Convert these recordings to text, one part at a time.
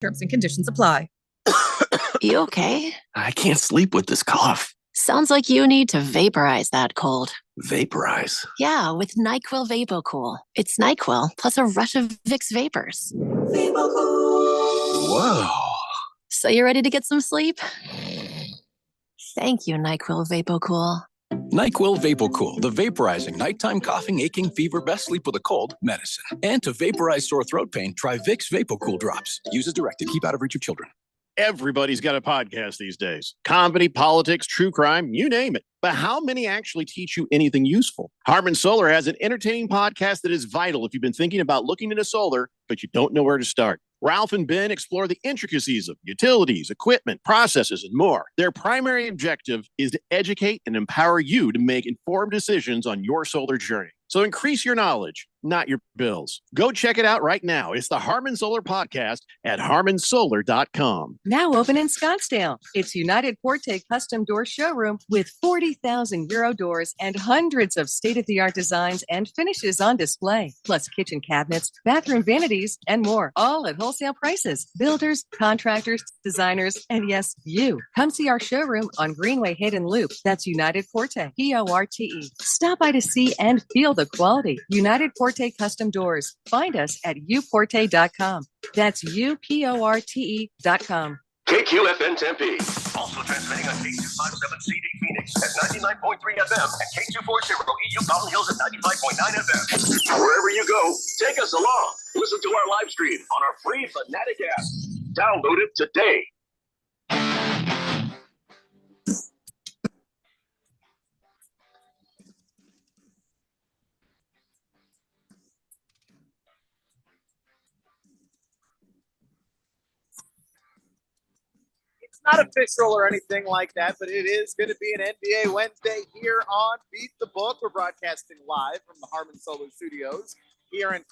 Terms and conditions apply. You okay? I can't sleep with this cough. Sounds like you need to vaporize that cold. Vaporize? Yeah, with NyQuil VapoCool. It's NyQuil plus a rush of Vicks vapors. Whoa. So you ready to get some sleep? Thank you, NyQuil VapoCool. NyQuil VapoCool, the vaporizing nighttime coughing, aching, fever, best sleep with a cold medicine. And to vaporize sore throat pain, try Vicks VapoCool drops. Use as directed. Keep out of reach of children. Everybody's got a podcast these days. Comedy, politics, true crime, you name it. But how many actually teach you anything useful? Harman Solar has an entertaining podcast that is vital if you've been thinking about looking into solar, but you don't know where to start. Ralph and Ben explore the intricacies of utilities, equipment, processes, and more. Their primary objective is to educate and empower you to make informed decisions on your solar journey. So increase your knowledge, not your bills. Go check it out right now. It's the Harman Solar Podcast at harmansolar.com. Now open in Scottsdale. It's United Forte Custom Door Showroom with 40,000 Euro doors and hundreds of state-of-the-art designs and finishes on display, plus kitchen cabinets, bathroom vanities, and more, all at wholesale prices. Builders, contractors, designers, and yes, you. Come see our showroom on Greenway Hayden Loop. That's United Forte, P-O-R-T-E. Stop by to see and feel the quality. United Forte Custom Doors. Find us at uporte.com. That's uporte.com. KQFN Tempe. Also transmitting on K257CD Phoenix at 99.3 FM and K240 EU Mountain Hills at 95.9 FM. Wherever you go, take us along. Listen to our live stream on our free Fanatic app. Download it today. Not official or anything like that, but it is going to be an NBA Wednesday here on Beat the Book. We're broadcasting live from the Harman Solar Studios here in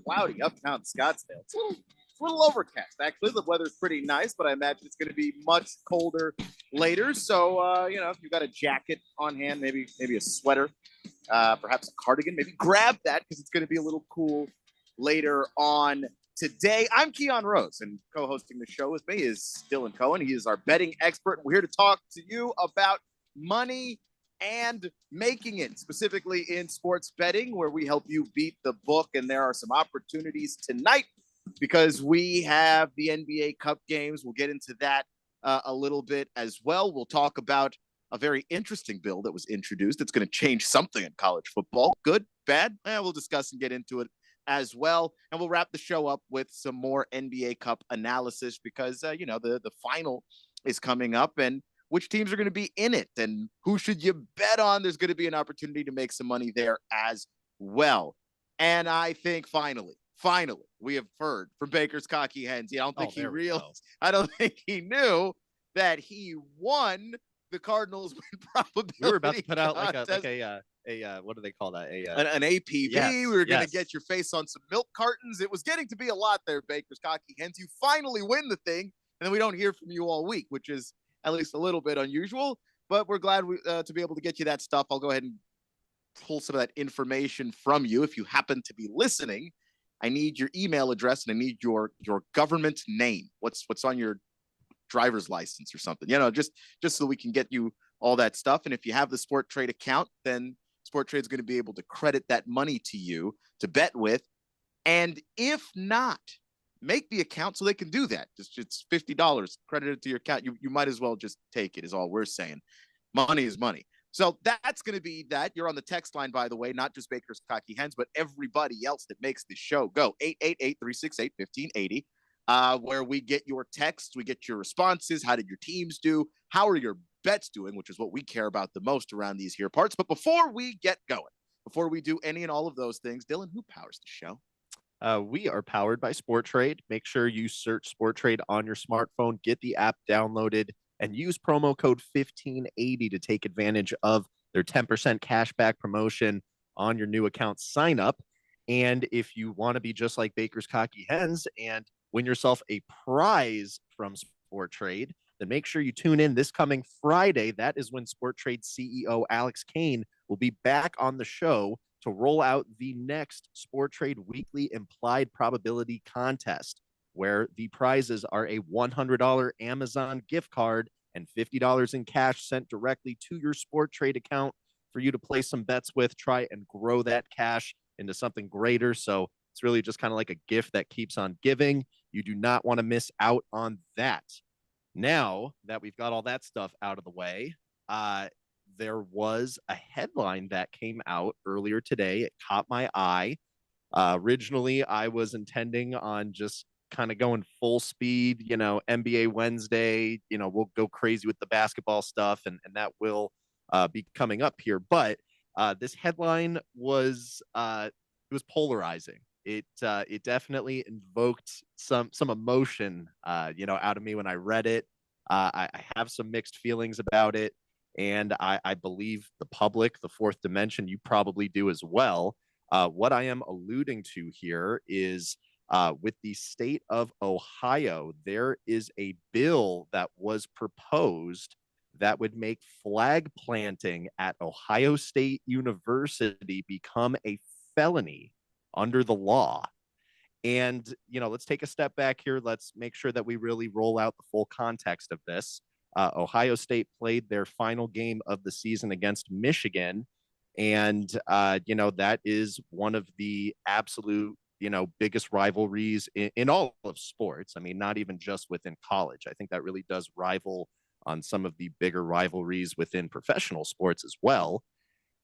cloudy uptown Scottsdale. It's a little overcast, actually. The weather's pretty nice, but I imagine it's going to be much colder later. So, if you've got a jacket on hand, maybe a sweater, perhaps a cardigan, maybe grab that because it's going to be a little cool later on today. I'm Keon Rose, and co-hosting the show with me is Dylan Cohen. He is our betting expert. We're here to talk to you about money and making it, specifically in sports betting, where we help you beat the book. And there are some opportunities tonight because we have the NBA Cup games. We'll get into that a little bit as well. We'll talk about a very interesting bill that was introduced. It's going to change something in college football. Good, bad? We'll discuss and get into it as well. And we'll wrap the show up with some more NBA Cup analysis because, the final is coming up and which teams are going to be in it and who should you bet on. There's going to be an opportunity to make some money there as well. And I think finally, we have heard from Baker's Cocky Hens. I don't think he realized. I don't think he knew that he won the Cardinals win probability. We were about to put out contest. like a what do they call that? An APV. Yes, we were going to get your face on some milk cartons. It was getting to be a lot there, Baker's Cocky Hens. You finally win the thing, and then we don't hear from you all week, which is at least a little bit unusual. But we're glad to be able to get you that stuff. I'll go ahead and pull some of that information from you. If you happen to be listening, I need your email address and I need your government name. What's on your driver's license or something? Just so we can get you all that stuff. And if you have the Sport Trade account, then Sport Trade is going to be able to credit that money to you to bet with. And if not, make the account so they can do that. It's $50 credited to your account. You might as well just take it is all we're saying. Money is money. So that's going to be that. You're on the text line, by the way, not just Baker's Cocky Hens, but everybody else that makes this show go. 888-368-1580, where we get your texts, we get your responses. How did your teams do? How are your bets doing, which is what we care about the most around these here parts. But before we get going, before we do any and all of those things, Dylan, who powers the show? We are powered by Sport Trade. Make sure you search Sport Trade on your smartphone, get the app downloaded, and use promo code 1580 to take advantage of their 10% cashback promotion on your new account sign up. And if you want to be just like Baker's Cocky Hens and win yourself a prize from Sport Trade, then make sure you tune in this coming Friday. That is when Sport Trade CEO Alex Kane will be back on the show to roll out the next Sport Trade Weekly Implied Probability Contest. where the prizes are a $100 Amazon gift card and $50 in cash sent directly to your Sport Trade account for you to play some bets with, try and grow that cash into something greater. So it's really just kind of like a gift that keeps on giving. You do not want to miss out on that. Now that we've got all that stuff out of the way, there was a headline that came out earlier today. It caught my eye. Originally, I was intending on just kind of going full speed, NBA Wednesday, we'll go crazy with the basketball stuff, and that will be coming up here. But this headline was it was polarizing. It definitely invoked some emotion, out of me when I read it. I have some mixed feelings about it, and I believe the public, the fourth dimension, you probably do as well. What I am alluding to here is with the state of Ohio, there is a bill that was proposed that would make flag planting at Ohio State University become a felony under the law. And, let's take a step back here. Let's make sure that we really roll out the full context of this. Ohio State played their final game of the season against Michigan. And, that is one of the absolute, biggest rivalries in all of sports. I mean, not even just within college. I think that really does rival on some of the bigger rivalries within professional sports as well.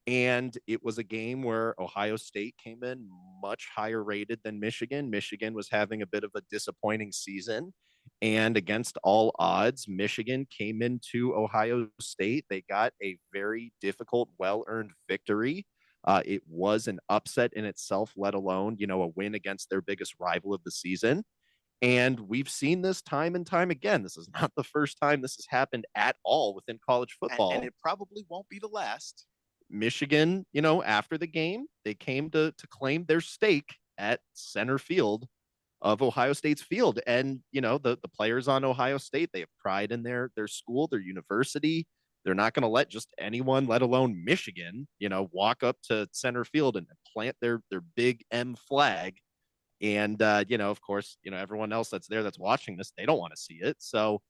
And it was a game where Ohio State came in much higher rated than Michigan. Michigan was having a bit of a disappointing season. And against all odds, Michigan came into Ohio State. They got a very difficult, well-earned victory. It was an upset in itself, let alone, a win against their biggest rival of the season. And we've seen this time and time again. This is not the first time this has happened at all within college football. And it probably won't be the last. Michigan, after the game, they came to claim their stake at center field of Ohio State's field. And, the players on Ohio State, they have pride in their school, their university. They're not going to let just anyone, let alone Michigan, walk up to center field and plant their big M flag. And, of course, everyone else that's there that's watching this, they don't want to see it. So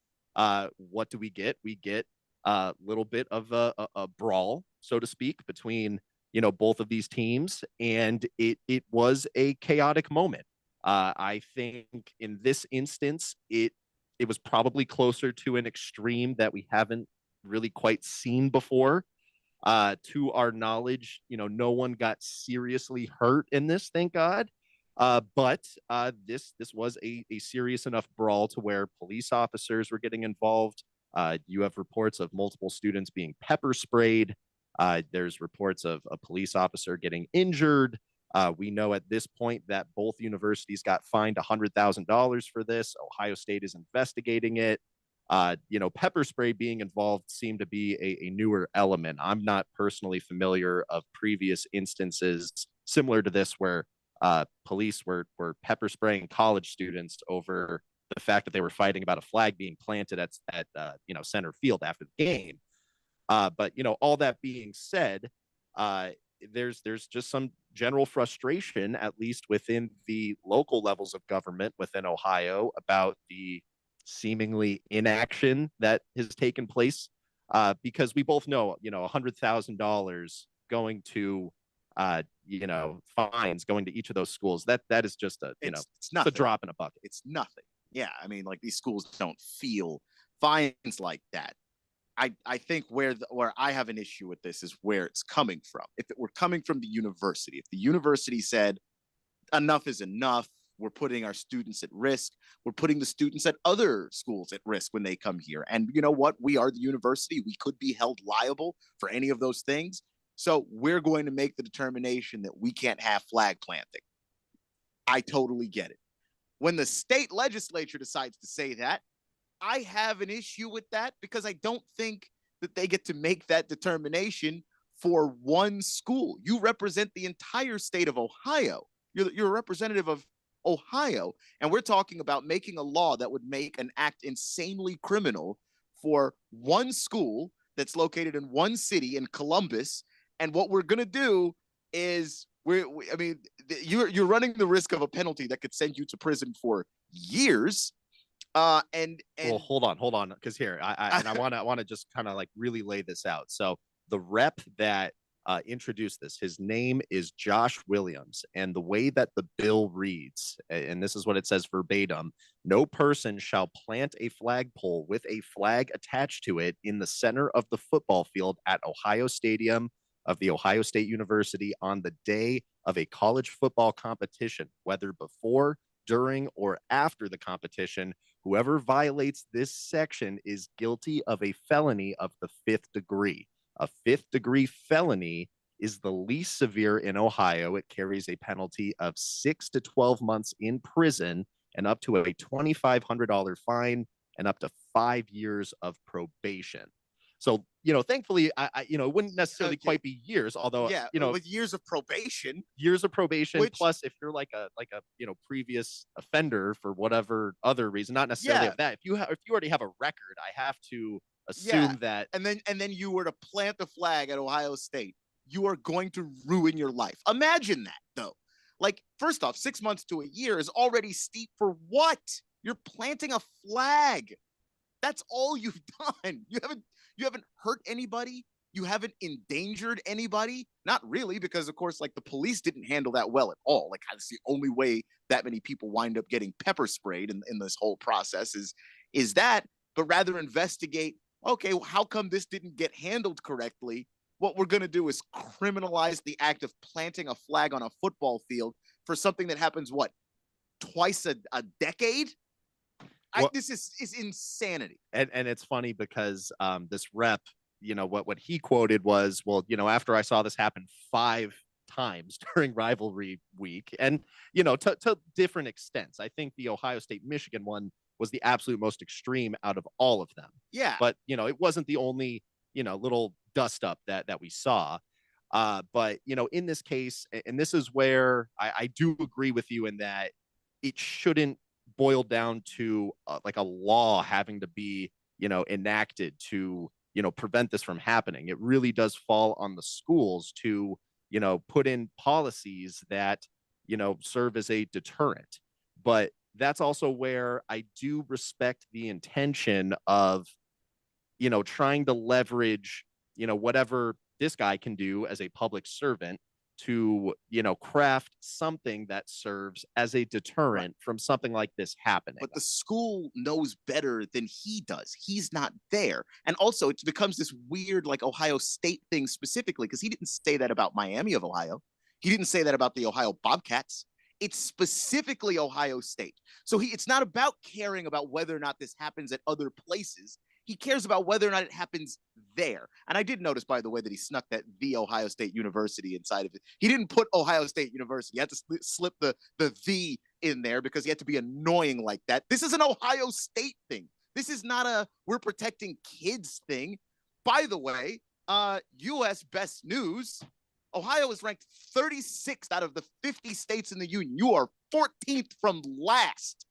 what do we get? We get a little bit of a brawl, so to speak, between, both of these teams. And it was a chaotic moment. I think in this instance, it was probably closer to an extreme that we haven't really quite seen before. To our knowledge, no one got seriously hurt in this, thank God. But this was a serious enough brawl to where police officers were getting involved. You have reports of multiple students being pepper sprayed. There's reports of a police officer getting injured. We know at this point that both universities got fined $100,000 for this. Ohio State is investigating it. Pepper spray being involved seemed to be a newer element. I'm not personally familiar of previous instances similar to this where police were pepper spraying college students over the fact that they were fighting about a flag being planted at center field after the game. But all that being said, there's just some general frustration, at least within the local levels of government within Ohio, about the seemingly inaction that has taken place. Because we both know, $100,000 going to, fines going to each of those schools. That is just it's a drop in a bucket. It's nothing. Yeah, I mean, like, these schools don't feel fines like that. I think where I have an issue with this is where it's coming from. If it were coming from the university, if the university said enough is enough, we're putting our students at risk, we're putting the students at other schools at risk when they come here. And you know what? We are the university. We could be held liable for any of those things. So we're going to make the determination that we can't have flag planting. I totally get it. When the state legislature decides to say that, I have an issue with that, because I don't think that they get to make that determination for one school. You represent the entire state of Ohio. You're a representative of Ohio, and we're talking about making a law that would make an act insanely criminal for one school that's located in one city in Columbus. And what we're going to do is you're running the risk of a penalty that could send you to prison for years. Well, hold on, because here I want to just kind of like really lay this out. So the rep that introduced this, his name is Josh Williams, and the way that the bill reads, and this is what it says verbatim: no person shall plant a flagpole with a flag attached to it in the center of the football field at Ohio Stadium of the Ohio State University on the day of a college football competition, whether before, during, or after the competition. Whoever violates this section is guilty of a felony of the 5th degree. A 5th degree felony is the least severe in Ohio. It carries a penalty of 6 to 12 months in prison and up to a $2,500 fine and up to 5 years of probation. So, thankfully, it wouldn't necessarily quite be years, although, with years of probation, plus if you're like a previous offender for whatever other reason, not necessarily of that. If you already have a record, I have to assume that. And then you were to plant the flag at Ohio State, you are going to ruin your life. Imagine that, though. Like, first off, 6 months to a year is already steep for what? You're planting a flag. That's all you've done. You haven't hurt anybody. You haven't endangered anybody. Not really, because of course, like, the police didn't handle that well at all. Like, that's the only way that many people wind up getting pepper sprayed in this whole process is that, but rather investigate, okay, well, how come this didn't get handled correctly? What we're going to do is criminalize the act of planting a flag on a football field for something that happens, what, twice a decade? This is insanity. And it's funny because this rep, what he quoted was, well, after I saw this happen 5 times during rivalry week, and to different extents. I think the Ohio State Michigan one was the absolute most extreme out of all of them. Yeah. But it wasn't the only little dust up that we saw. But in this case, and this is where I do agree with you in that it shouldn't boil down to like a law having to be enacted to prevent this from happening. It really does fall on the schools to put in policies that serve as a deterrent. But that's also where I do respect the intention of trying to leverage whatever this guy can do as a public servant to craft something that serves as a deterrent from something like this happening. But the school knows better than he does. He's not there. And also it becomes this weird, like, Ohio State thing specifically, because he didn't say that about Miami of Ohio. He didn't say that about the Ohio Bobcats. It's specifically Ohio State. So it's not about caring about whether or not this happens at other places. He cares about whether or not it happens there. And I did notice, by the way, that he snuck that the Ohio State University inside of it. He didn't put Ohio State University. He had to slip the in there because he had to be annoying like that. This is an Ohio State thing. This is not a we're protecting kids thing. By the way, U.S. Best News, Ohio is ranked 36th out of the 50 states in the union. You are 14th from last.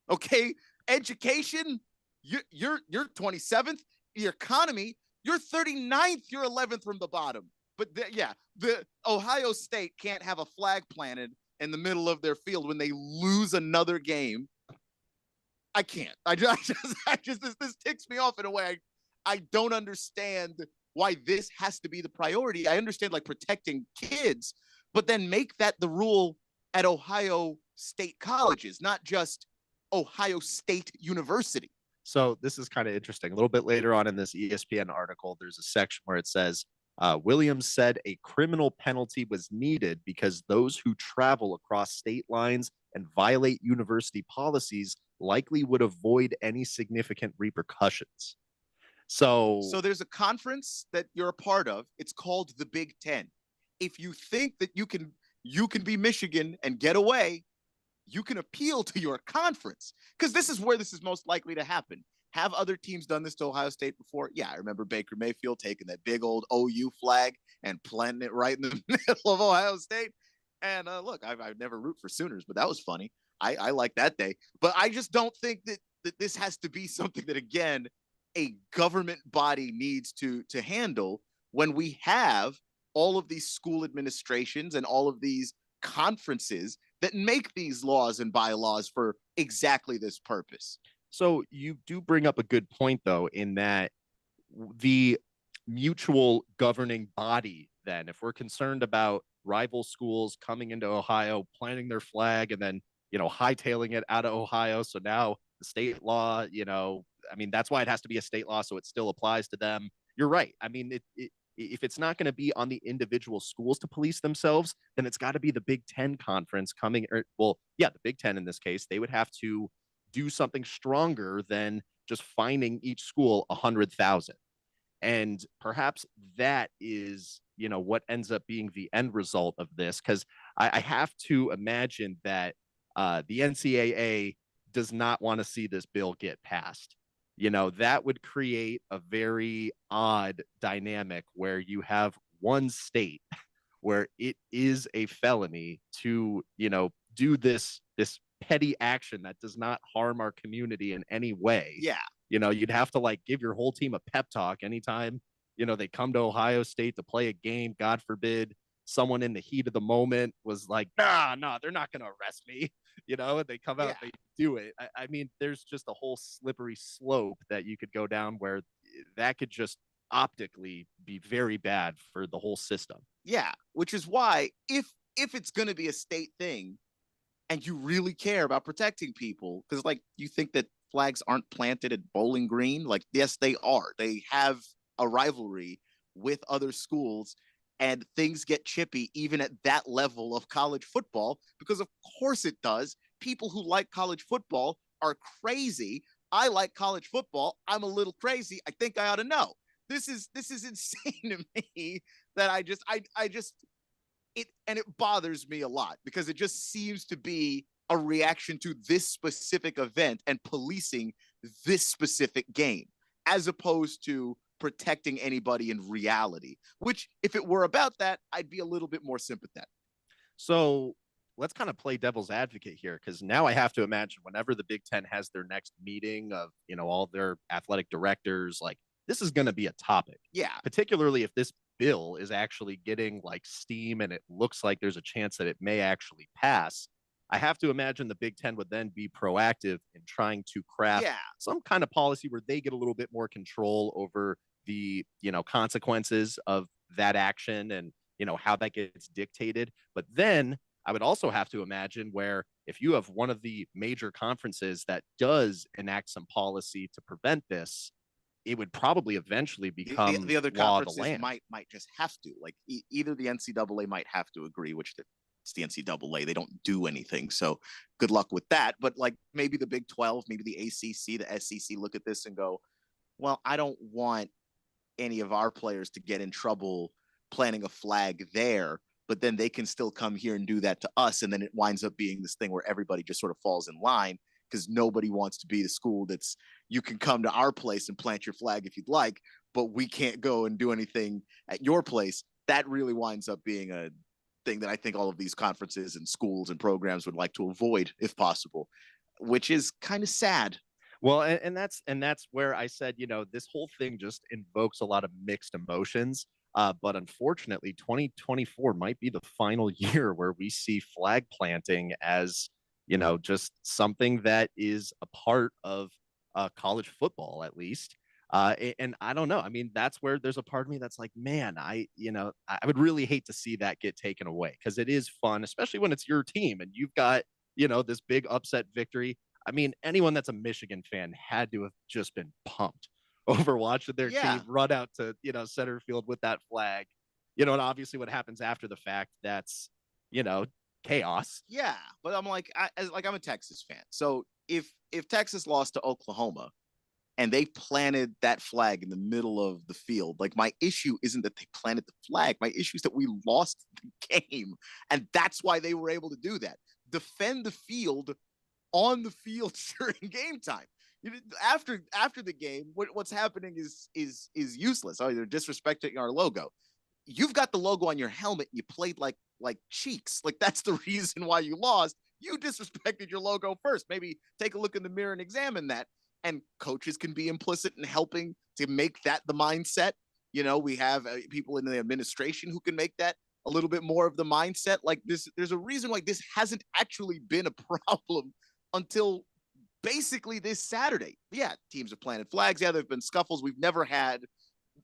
Okay? Education, you're 27th. The economy, you're 39th. You're 11th from the bottom. But the Ohio State can't have a flag planted in the middle of their field when they lose another game. I can't. This ticks me off in a way I don't understand why this has to be the priority. I understand, like, protecting kids, but then make that the rule at Ohio State colleges, not just Ohio State University. So this is kind of interesting. A little bit later on in this ESPN article, there's a section where it says, Williams said a criminal penalty was needed because those who travel across state lines and violate university policies likely would avoid any significant repercussions. So there's a conference that you're a part of. It's called the Big Ten. If you think that you can be Michigan and get away, you can appeal to your conference, because this is where this is most likely to happen. Have other teams done this to Ohio State before? Yeah, I remember Baker Mayfield taking that big old OU flag and planting it right in the middle of Ohio State. And look, I've never root for Sooners, but that was funny. I like that day. But I just don't think that this has to be something that, again, a government body needs to handle when we have all of these school administrations and all of these conferences that make these laws and bylaws for exactly this purpose. So you do bring up a good point, though, in that the mutual governing body, then, if we're concerned about rival schools coming into Ohio, planting their flag, and then, hightailing it out of Ohio. So now the state law, I mean, that's why it has to be a state law. So it still applies to them. You're right. I mean, if it's not going to be on the individual schools to police themselves, then it's got to be the Big Ten conference coming. The Big Ten in this case, they would have to do something stronger than just fining each school 100,000. And perhaps that is, what ends up being the end result of this, because I have to imagine that the NCAA does not want to see this bill get passed. That would create a very odd dynamic where you have one state where it is a felony to, do this petty action that does not harm our community in any way. Yeah. You'd have to give your whole team a pep talk anytime, they come to Ohio State to play a game. God forbid someone in the heat of the moment was like, nah, they're not going to arrest me. And they come out, they do it. I mean, there's just a whole slippery slope that you could go down where that could just optically be very bad for the whole system. Yeah. Which is why if it's going to be a state thing and you really care about protecting people, because you think that flags aren't planted at Bowling Green. Yes, they are. They have a rivalry with other schools, and things get chippy even at that level of college football, because of course it does. People who like college football are crazy. I like college football. I'm a little crazy. I think I ought to know. This is insane to me that I just it bothers me a lot, because it just seems to be a reaction to this specific event and policing this specific game, as opposed to protecting anybody in reality, which if it were about that, I'd be a little bit more sympathetic. So let's kind of play devil's advocate here, because now I have to imagine whenever the Big Ten has their next meeting of, all their athletic directors, this is going to be a topic. Yeah. Particularly if this bill is actually getting steam and it looks like there's a chance that it may actually pass. I have to imagine the Big Ten would then be proactive in trying to craft some kind of policy where they get a little bit more control over the, consequences of that action and, how that gets dictated. But then I would also have to imagine where if you have one of the major conferences that does enact some policy to prevent this, it would probably eventually become the other law of the conferences land. might just have to, either the NCAA might have to agree, which it's the NCAA. They don't do anything. So good luck with that. But maybe the Big 12, maybe the ACC, the SEC look at this and go, well, I don't want any of our players to get in trouble planting a flag there, but then they can still come here and do that to us. And then it winds up being this thing where everybody just sort of falls in line, because nobody wants to be the school that's, you can come to our place and plant your flag if you'd like, but we can't go and do anything at your place. That really winds up being a thing that I think all of these conferences and schools and programs would like to avoid if possible, which is kind of sad. Well, and that's where I said, this whole thing just invokes a lot of mixed emotions. But unfortunately, 2024 might be the final year where we see flag planting as, just something that is a part of college football, at least. And I don't know. I mean, that's where there's a part of me that's like, man, I would really hate to see that get taken away, because it is fun, especially when it's your team and you've got, this big upset victory. I mean, anyone that's a Michigan fan had to have just been pumped over watching their team run out to, center field with that flag, and obviously what happens after the fact, that's, chaos. Yeah. But I'm I'm a Texas fan. So if Texas lost to Oklahoma and they planted that flag in the middle of the field, my issue isn't that they planted the flag. My issue is that we lost the game. And that's why they were able to do that. Defend the field on the field during game time. After the game, what's happening is useless. Oh, they're disrespecting our logo. You've got the logo on your helmet. You played like cheeks. That's the reason why you lost. You disrespected your logo first. Maybe take a look in the mirror and examine that. And coaches can be implicit in helping to make that the mindset. We have people in the administration who can make that a little bit more of the mindset. Like this, there's a reason why this hasn't actually been a problem until basically this Saturday. Yeah, teams are planting flags. Yeah, there have been scuffles. We've never had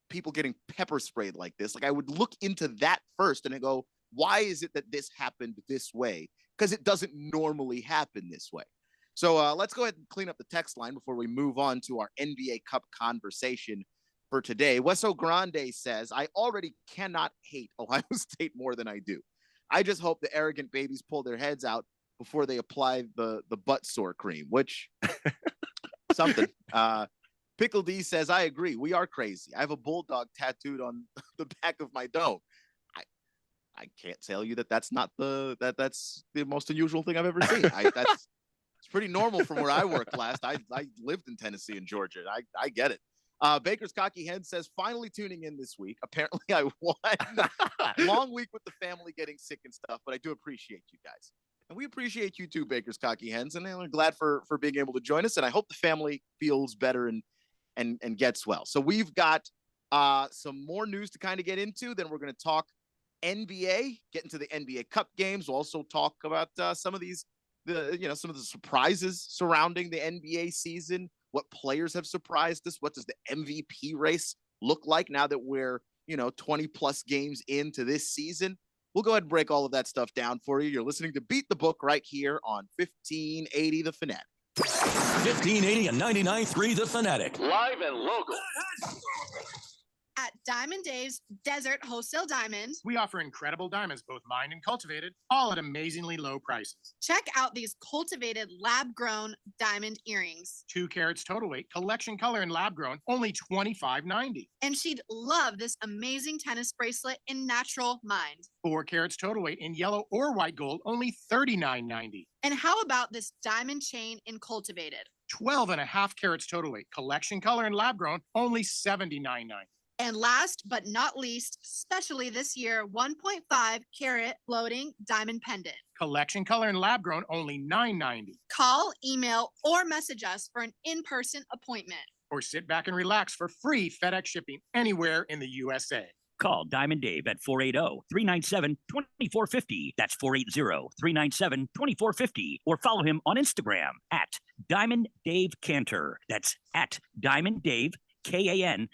people getting pepper sprayed like this. Like I would look into that first and I go, why is it that this happened this way? Because it doesn't normally happen this way. So let's go ahead and clean up the text line before we move on to our NBA Cup conversation for today. Weso Grande says, I already cannot hate Ohio State more than I do. I just hope the arrogant babies pull their heads out before they apply the butt sore cream, which something. Pickle D says, I agree. We are crazy. I have a bulldog tattooed on the back of my dome. I can't tell you that that's not that's the most unusual thing I've ever seen. It's pretty normal from where I worked last. I lived in Tennessee and Georgia. I get it. Baker's Cocky Hen says, finally tuning in this week. Apparently I won. Long week with the family getting sick and stuff, but I do appreciate you guys. And we appreciate you too, Baker's Cocky Hens. And I'm glad for being able to join us. And I hope the family feels better and gets well. So we've got some more news to kind of get into. Then we're going to talk NBA, get into the NBA Cup games. We'll also talk about some of some of the surprises surrounding the NBA season. What players have surprised us? What does the MVP race look like now that we're 20 plus games into this season? We'll go ahead and break all of that stuff down for you. You're listening to Beat the Book right here on 1580 The Fanatic. 1580 and 99.3 The Fanatic. Live and local. At Diamond Dave's Desert Wholesale Diamond, we offer incredible diamonds, both mined and cultivated, all at amazingly low prices. Check out these cultivated lab-grown diamond earrings. 2 carats total weight, collection color and lab-grown, only $25.90. And she'd love this amazing tennis bracelet in natural mined. 4 carats total weight in yellow or white gold, only $39.90. And how about this diamond chain in cultivated? 12.5 carats total weight, collection color and lab-grown, only $79.90. And last but not least, especially this year, 1.5 carat floating diamond pendant. Collection color and lab grown, only $9.90. Call, email, or message us for an in-person appointment. Or sit back and relax for free FedEx shipping anywhere in the USA. Call Diamond Dave at 480-397-2450. That's 480-397-2450. Or follow him on Instagram at Diamond Dave Cantor. That's at Diamond Dave Kantor.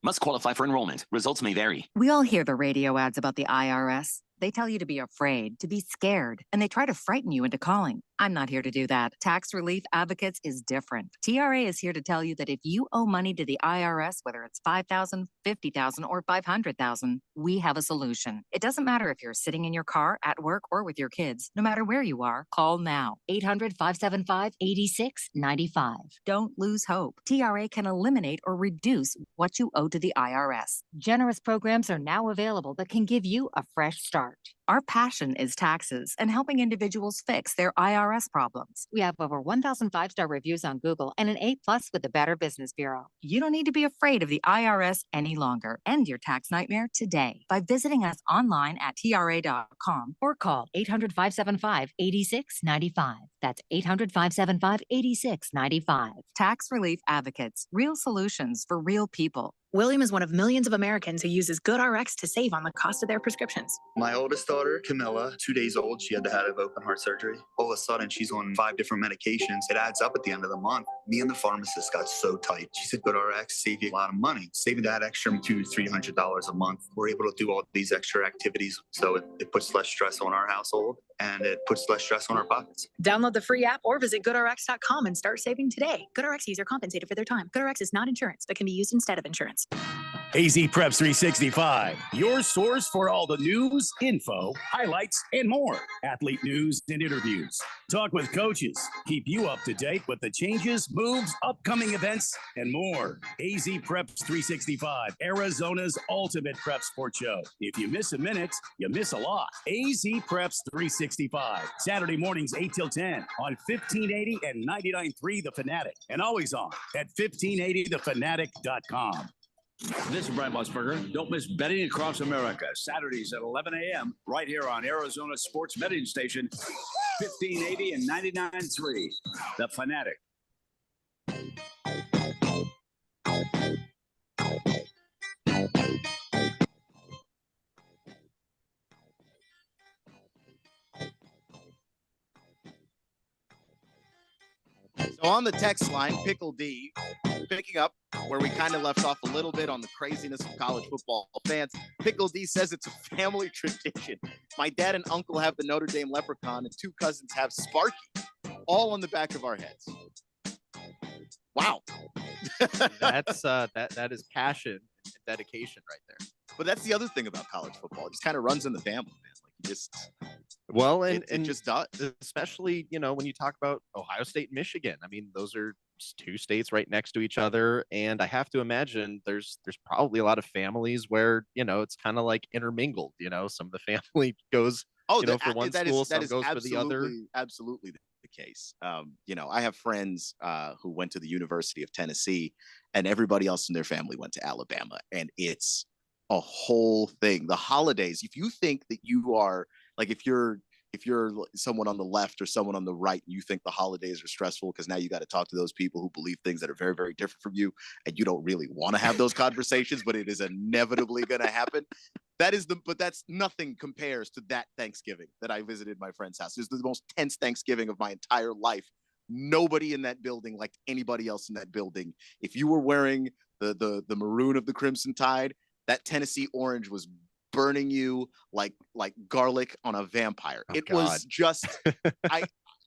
Must qualify for enrollment. Results may vary. We all hear the radio ads about the IRS. They tell you to be afraid, to be scared, and they try to frighten you into calling. I'm not here to do that. Tax Relief Advocates is different. TRA is here to tell you that if you owe money to the IRS, whether it's $5,000, $50,000, or $500,000, we have a solution. It doesn't matter if you're sitting in your car, at work, or with your kids. No matter where you are, call now. 800-575-8695. Don't lose hope. TRA can eliminate or reduce what you owe to the IRS. Generous programs are now available that can give you a fresh start. Our passion is taxes and helping individuals fix their IRS problems. We have over 1,000 5-star reviews on Google and an A+ with the Better Business Bureau. You don't need to be afraid of the IRS any longer. End your tax nightmare today by visiting us online at TRA.com or call 800-575-8695. That's 800-575-8695. Tax Relief Advocates, real solutions for real people. William is one of millions of Americans who uses GoodRx to save on the cost of their prescriptions. My oldest daughter, Camilla, 2 days old, she had to have open heart surgery. All of a sudden, she's on 5 different medications. It adds up at the end of the month. Me and the pharmacist got so tight. She said, GoodRx save you a lot of money. Saving that extra $200 to $300 a month. We're able to do all these extra activities. So it puts less stress on our household and it puts less stress on our pockets. Download the free app or visit GoodRx.com and start saving today. GoodRx users are compensated for their time. GoodRx is not insurance, but can be used instead of insurance. AZ Preps 365, your source for all the news, info, highlights, and more. Athlete news and interviews. Talk with coaches. Keep you up to date with the changes, moves, upcoming events, and more. AZ Preps 365, Arizona's ultimate prep sports show. If you miss a minute, you miss a lot. AZ Preps 365, Saturday mornings 8 till 10 on 1580 and 99.3 The Fanatic. And always on at 1580thefanatic.com. This is Brian Musburger. Don't miss Betting Across America, Saturdays at 11 a.m. right here on Arizona Sports Betting Station, 1580 and 99.3, The Fanatic. So on the text line, Pickle D, picking up where we kind of left off a little bit on the craziness of college football fans. Pickle D says it's a family tradition. My dad and uncle have the Notre Dame Leprechaun, and 2 cousins have Sparky, all on the back of our heads. Wow. That's that is passion and dedication right there. But that's the other thing about college football. It just kind of runs in the family, man. Like you just it just does. Especially, when you talk about Ohio State and Michigan. I mean, those are 2 states right next to each other. And I have to imagine there's probably a lot of families where, it's kind of like intermingled. Some of the family goes for one school, some goes for the other. Absolutely the case. I have friends who went to the University of Tennessee, and everybody else in their family went to Alabama, and it's a whole thing. The holidays, if you think that you are like, if you're someone on the left or someone on the right, and you think the holidays are stressful because now you got to talk to those people who believe things that are very, very different from you, and you don't really want to have those conversations, but it is inevitably going to happen. But that's nothing compares to that Thanksgiving that I visited my friend's house. It was the most tense Thanksgiving of my entire life. Nobody in that building liked anybody else in that building. If you were wearing the maroon of the Crimson Tide, that Tennessee orange was burning you like garlic on a vampire. Was just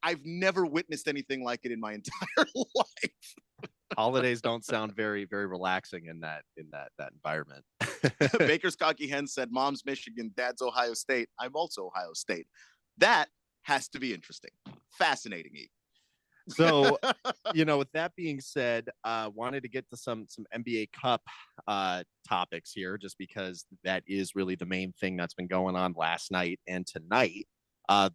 I've never witnessed anything like it in my entire life. Holidays don't sound very, very relaxing in that environment. Baker's Cocky Hen said, "Mom's Michigan, Dad's Ohio State. I'm also Ohio State." That has to be interesting, fascinating. So, with that being said, wanted to get to some NBA Cup topics here, just because that is really the main thing that's been going on last night and tonight.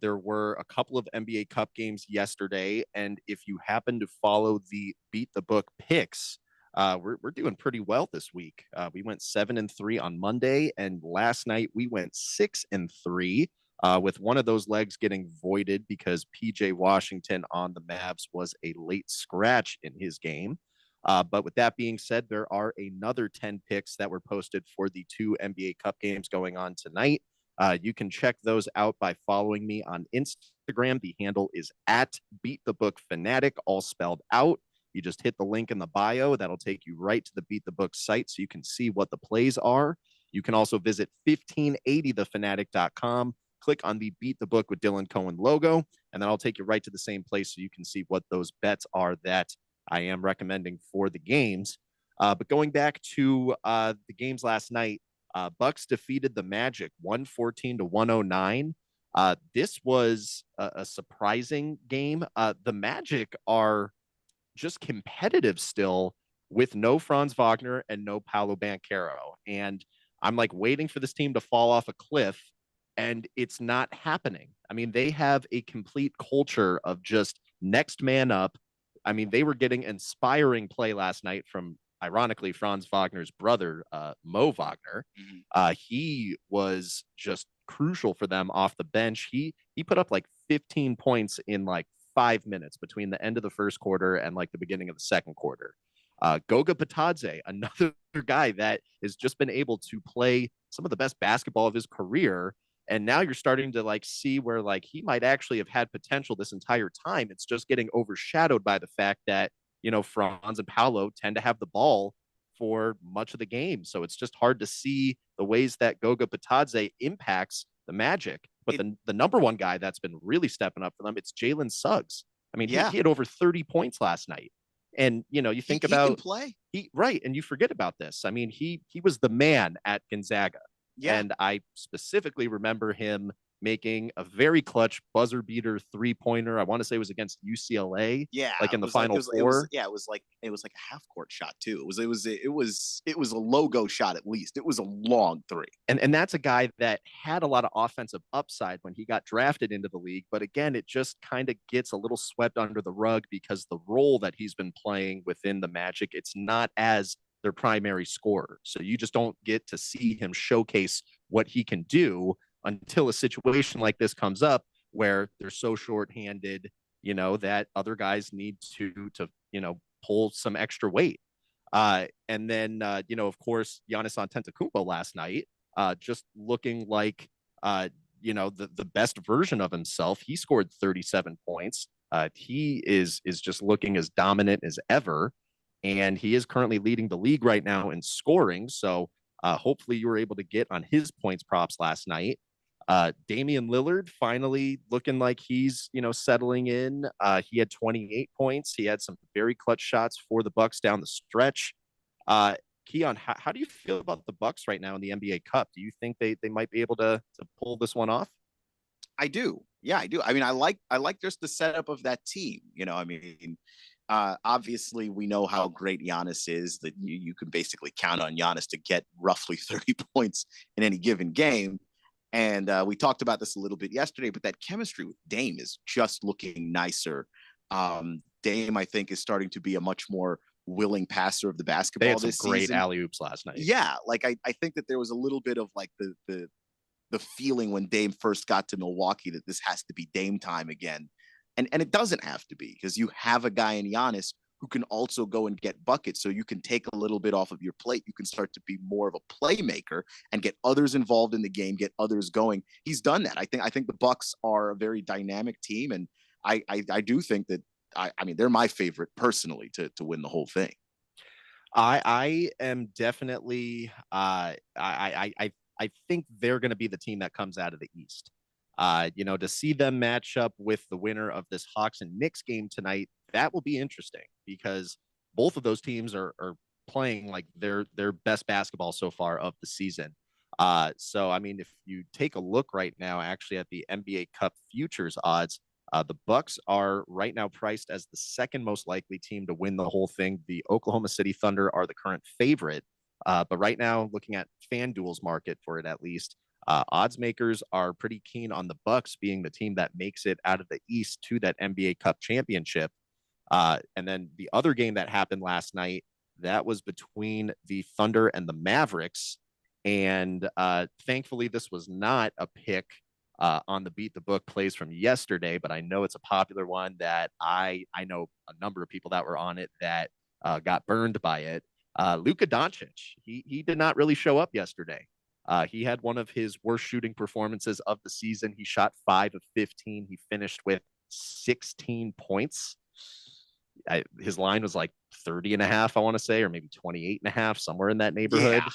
There were a couple of NBA Cup games yesterday, and if you happen to follow the Beat the Book picks, we're doing pretty well this week. We went 7-3 on Monday, and last night we went 6-3. With one of those legs getting voided because PJ Washington on the Mavs was a late scratch in his game. But with that being said, there are another 10 picks that were posted for the 2 NBA Cup games going on tonight. You can check those out by following me on Instagram. The handle is @BeatTheBookFanatic, all spelled out. You just hit the link in the bio. That'll take you right to the Beat the Book site so you can see what the plays are. You can also visit 1580thefanatic.com. Click on the Beat the Book with Dylan Cohen logo, and then I'll take you right to the same place so you can see what those bets are that I am recommending for the games. But going back to the games last night, Bucks defeated the Magic 114-109. This was a surprising game. The Magic are just competitive still with no Franz Wagner and no Paolo Banchero. And I'm like waiting for this team to fall off a cliff, and it's not happening. I mean, they have a complete culture of just next man up. I mean, they were getting inspiring play last night from, ironically, Franz Wagner's brother, Mo Wagner. He was just crucial for them off the bench. He put up like 15 points in like 5 minutes between the end of the first quarter and like the beginning of the second quarter. Goga Bitadze, another guy that has just been able to play some of the best basketball of his career. And now you're starting to like see where like he might actually have had potential this entire time. It's just getting overshadowed by the fact that, Franz and Paolo tend to have the ball for much of the game. So it's just hard to see the ways that Goga Bitadze impacts the Magic. But the number one guy that's been really stepping up for them, it's Jalen Suggs. I mean, he had over 30 points last night. And, you think about he can play. Right. And you forget about this. I mean, he was the man at Gonzaga. Yeah. And I specifically remember him making a very clutch buzzer beater 3-pointer. I want to say it was against UCLA. Yeah, like in the Final Four. It was like a half court shot too. It was a logo shot at least. It was a long 3. And that's a guy that had a lot of offensive upside when he got drafted into the league. But again, it just kind of gets a little swept under the rug because the role that he's been playing within the Magic, it's not as their primary scorer. So you just don't get to see him showcase what he can do until a situation like this comes up where they're so shorthanded, that other guys need to pull some extra weight. And then, of course, Giannis Antetokounmpo last night, just looking like, the best version of himself. He scored 37 points. He is just looking as dominant as ever, and he is currently leading the league right now in scoring. So hopefully you were able to get on his points props last night. Damian Lillard finally looking like he's, settling in. He had 28 points. He had some very clutch shots for the Bucks down the stretch. Keon, how do you feel about the Bucks right now in the NBA Cup? Do you think they might be able to pull this one off? I do. Yeah, I do. I mean, I like just the setup of that team. Obviously we know how great Giannis is, that you can basically count on Giannis to get roughly 30 points in any given game. And we talked about this a little bit yesterday, but that chemistry with Dame is just looking nicer. Dame, I think, is starting to be a much more willing passer of the basketball. They had some this great season. alley-oops last night. Yeah, like I think that there was a little bit of like the feeling when Dame first got to Milwaukee that this has to be Dame time again. And it doesn't have to be, because you have a guy in Giannis who can also go and get buckets. So you can take a little bit off of your plate. You can start to be more of a playmaker and get others involved in the game, get others going. He's done that. I think the Bucks are a very dynamic team. And I do think that, I mean, they're my favorite personally to win the whole thing. I am definitely, I think they're going to be the team that comes out of the East. To see them match up with the winner of this Hawks and Knicks game tonight, that will be interesting, because both of those teams are playing like their best basketball so far of the season. So, I mean, if you take a look right now, actually at the NBA Cup futures odds, the Bucks are right now priced as the second most likely team to win the whole thing. The Oklahoma City Thunder are the current favorite. But right now, looking at FanDuel's market for it, at least, odds makers are pretty keen on the Bucks being the team that makes it out of the East to that NBA Cup championship. And then the other game that happened last night, that was between the Thunder and the Mavericks. And thankfully, this was not a pick on the Beat the Book plays from yesterday, but I know it's a popular one that I know a number of people that were on it that got burned by it. Luka Doncic, he did not really show up yesterday. He had one of his worst shooting performances of the season. He shot 5 of 15. He finished with 16 points. His line was like 30 and a half, I want to say, or maybe 28 and a half, somewhere in that neighborhood. Yeah.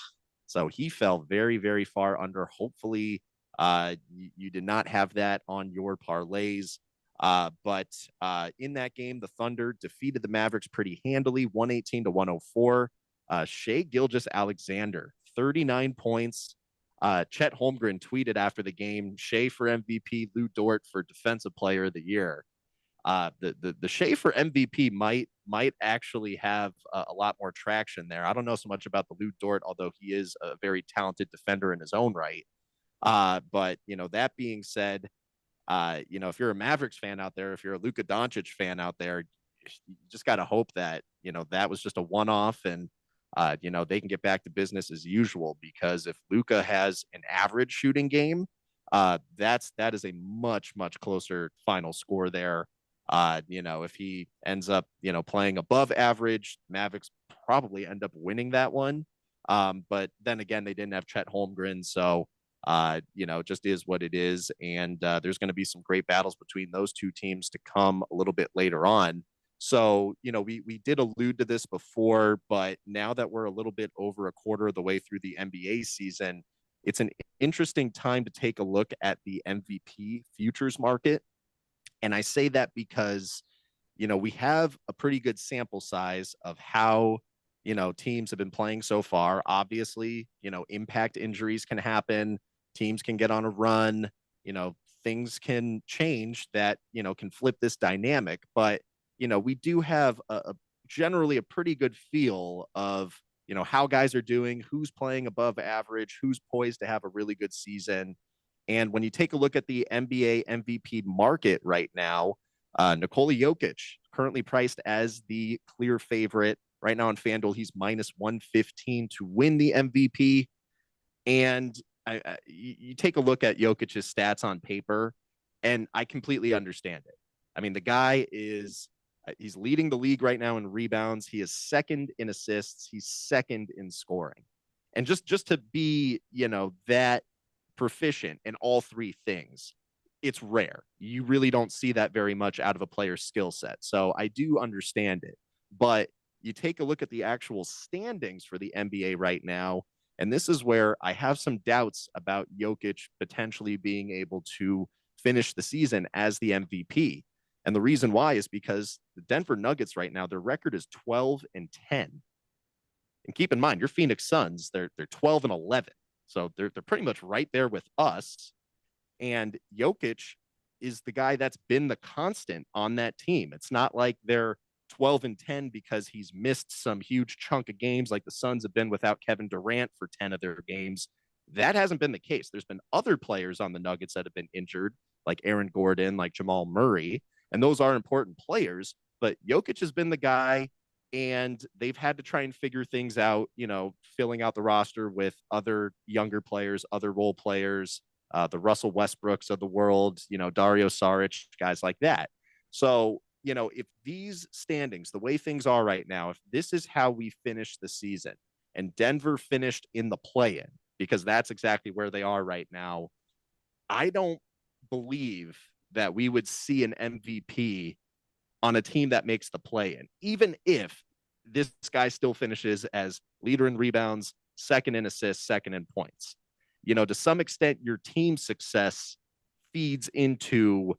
So he fell very, very far under. Hopefully you did not have that on your parlays. But in that game, the Thunder defeated the Mavericks pretty handily, 118-104. Shai Gilgeous-Alexander, 39 points. Chet Holmgren tweeted after the game, Shai for MVP, Lou Dort for Defensive Player of the Year. The Shai for MVP might actually have a lot more traction there. I don't know so much about the Lou Dort, although he is a very talented defender in his own right. But, that being said, if you're a Mavericks fan out there, if you're a Luka Doncic fan out there, you just got to hope that, that was just a one-off and, they can get back to business as usual, because if Luka has an average shooting game, that is a much, much closer final score there. If he ends up, playing above average, Mavericks probably end up winning that one. But then again, they didn't have Chet Holmgren. So, it just is what it is. And there's going to be some great battles between those two teams to come a little bit later on. So, we did allude to this before, but now that we're a little bit over a quarter of the way through the NBA season, it's an interesting time to take a look at the MVP futures market. And I say that because, we have a pretty good sample size of how, teams have been playing so far. Obviously, impact injuries can happen. Teams can get on a run. Things can change that, can flip this dynamic. But, we do have generally a pretty good feel of, how guys are doing, who's playing above average, who's poised to have a really good season. And when you take a look at the NBA MVP market right now, Nikola Jokic, currently priced as the clear favorite. Right now on FanDuel, he's minus 115 to win the MVP. And you take a look at Jokic's stats on paper, and I completely understand it. I mean, the guy he's leading the league right now in rebounds. He is second in assists. He's second in scoring. And just to be, that proficient in all three things it's rare. You really don't see that very much out of a player's skill set. So I do understand it. But you take a look at the actual standings for the NBA right now, and this is where I have some doubts about Jokic potentially being able to finish the season as the MVP. And the reason why is because the Denver Nuggets right now, their record is 12-10. And keep in mind, your Phoenix Suns, they're 12-11. So they're pretty much right there with us. And Jokic is the guy that's been the constant on that team. It's not like they're 12-10 because he's missed some huge chunk of games like the Suns have been without Kevin Durant for 10 of their games. That hasn't been the case. There's been other players on the Nuggets that have been injured, like Aaron Gordon, like Jamal Murray, and those are important players. But Jokic has been the guy, and they've had to try and figure things out, filling out the roster with other younger players, other role players, the Russell Westbrooks of the world, Dario Saric, guys like that. So, if these standings, the way things are right now, if this is how we finish the season and Denver finished in the play-in, because that's exactly where they are right now, I don't believe that we would see an MVP on a team that makes the play-in, even if this guy still finishes as leader in rebounds, second in assists, second in points. To some extent, your team success feeds into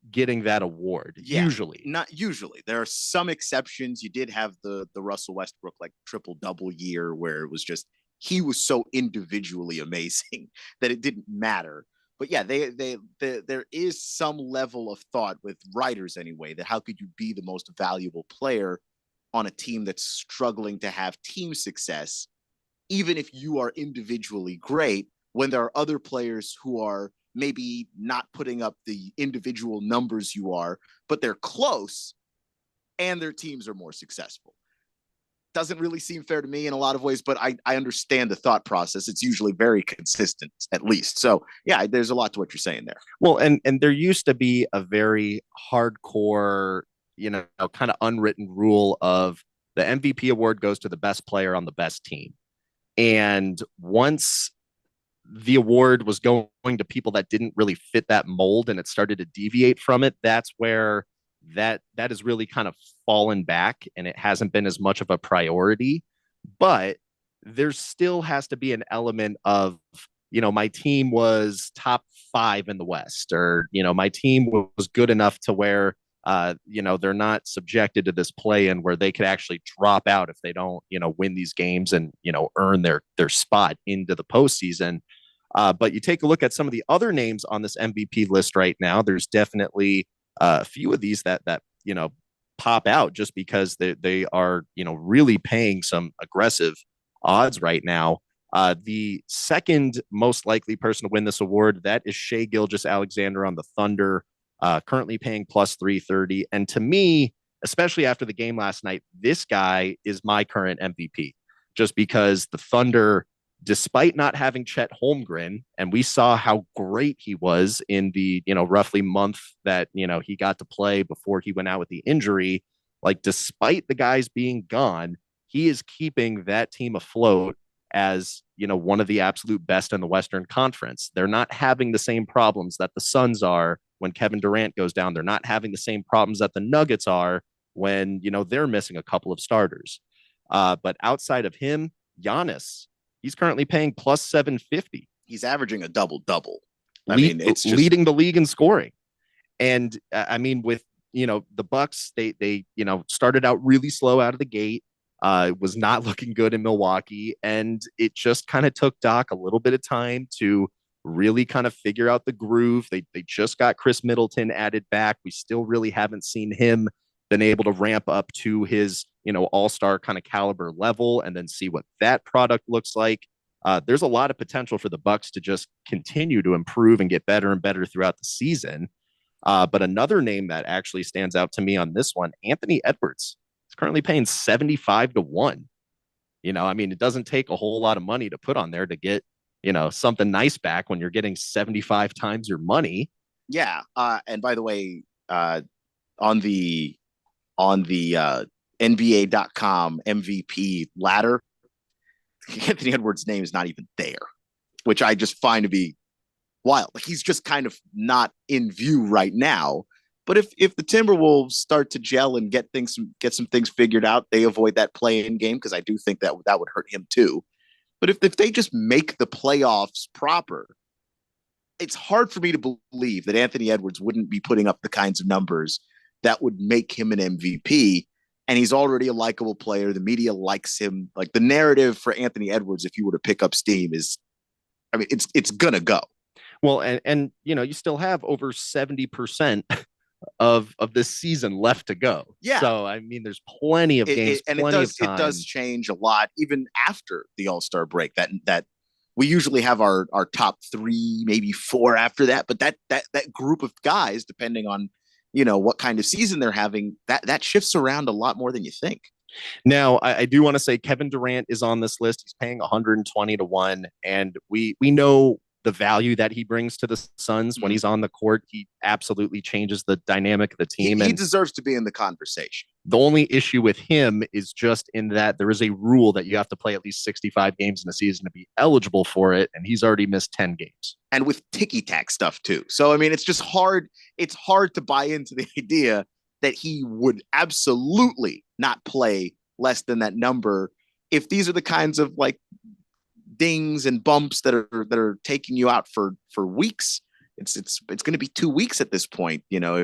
getting that award. Yeah, usually. Not usually. There are some exceptions. You did have the Russell Westbrook triple-double year where it was just, he was so individually amazing that it didn't matter. But yeah, there is some level of thought with writers anyway, that how could you be the most valuable player on a team that's struggling to have team success, even if you are individually great, when there are other players who are maybe not putting up the individual numbers you are, but they're close and their teams are more successful. Doesn't really seem fair to me in a lot of ways, but I understand the thought process. It's usually very consistent, at least. So yeah, there's a lot to what you're saying there. Well, and there used to be a very hardcore, kind of unwritten rule of the MVP award goes to the best player on the best team. And once the award was going to people that didn't really fit that mold and it started to deviate from it, that's where that has really kind of fallen back and it hasn't been as much of a priority. But there still has to be an element of, my team was top 5 in the West, or, my team was good enough to where, they're not subjected to this play-in where they could actually drop out if they don't, win these games and, earn their spot into the postseason. But you take a look at some of the other names on this MVP list right now. There's definitely a few of these that pop out just because they are really paying some aggressive odds right now. The second most likely person to win this award, that is Shai Gilgeous-Alexander on the Thunder, currently paying plus 330. And to me, especially after the game last night, this guy is my current MVP, just because the Thunder, despite not having Chet Holmgren, and we saw how great he was in the, roughly month that, he got to play before he went out with the injury, despite the guys being gone, he is keeping that team afloat as, one of the absolute best in the Western Conference. They're not having the same problems that the Suns are when Kevin Durant goes down. They're not having the same problems that the Nuggets are when, they're missing a couple of starters. But outside of him, Giannis, he's currently paying plus 750. He's averaging a double-double. It's just leading the league in scoring. And with, the Bucks, they started out really slow out of the gate. Was not looking good in Milwaukee. And it just kind of took Doc a little bit of time to really kind of figure out the groove. They just got Chris Middleton added back. We still really haven't seen him been able to ramp up to his, all-star kind of caliber level and then see what that product looks like. There's a lot of potential for the Bucks to just continue to improve and get better and better throughout the season. But another name that actually stands out to me on this one, Anthony Edwards, is currently paying 75-1. It doesn't take a whole lot of money to put on there to get, something nice back when you're getting 75 times your money. Yeah. And by the way, on the NBA.com MVP ladder, Anthony Edwards' name is not even there, which I just find to be wild. Like he's just kind of not in view right now. But if the Timberwolves start to gel and get some things figured out, they avoid that play-in game because I do think that would hurt him too. But if they just make the playoffs proper, it's hard for me to believe that Anthony Edwards wouldn't be putting up the kinds of numbers that would make him an MVP. And he's already a likable player. The media likes him. Like the narrative for Anthony Edwards, if you were to pick up steam, is, I mean, it's gonna go. Well, and you still have over 70% of this season left to go. Yeah. So I mean, there's plenty of games, and plenty it of time. does change a lot, even after the All-Star break. That we usually have our top 3, maybe 4 after that. But that group of guys, depending on what kind of season they're having, that shifts around a lot more than you think. Now, I do want to say Kevin Durant is on this list. He's paying 120-1, and we know the value that he brings to the Suns when he's on the court. He absolutely changes the dynamic of the team. He deserves to be in the conversation. The only issue with him is just in that there is a rule that you have to play at least 65 games in a season to be eligible for it, and he's already missed 10 games. And with ticky-tack stuff too. So, I mean, it's just hard. It's hard to buy into the idea that he would absolutely not play less than that number if these are the kinds of like dings and bumps that are taking you out for weeks. It's going to be 2 weeks at this point,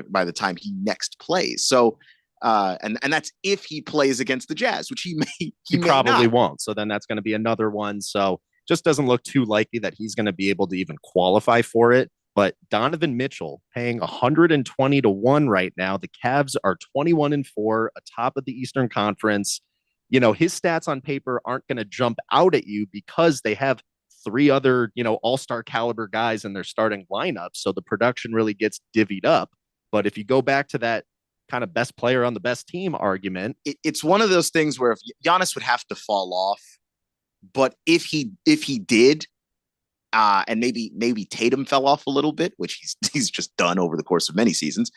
by the time he next plays. So, and that's if he plays against the Jazz, which he may probably not. won't. So then that's going to be another one. So just doesn't look too likely that he's going to be able to even qualify for it. But Donovan Mitchell paying 120-1 right now. The Cavs are 21-4, atop of the Eastern Conference. His stats on paper aren't going to jump out at you because they have 3 other, all-star caliber guys in their starting lineup. So the production really gets divvied up. But if you go back to that kind of best player on the best team argument, it's one of those things where if Giannis would have to fall off, but if he did, and maybe Tatum fell off a little bit, which he's just done over the course of many seasons,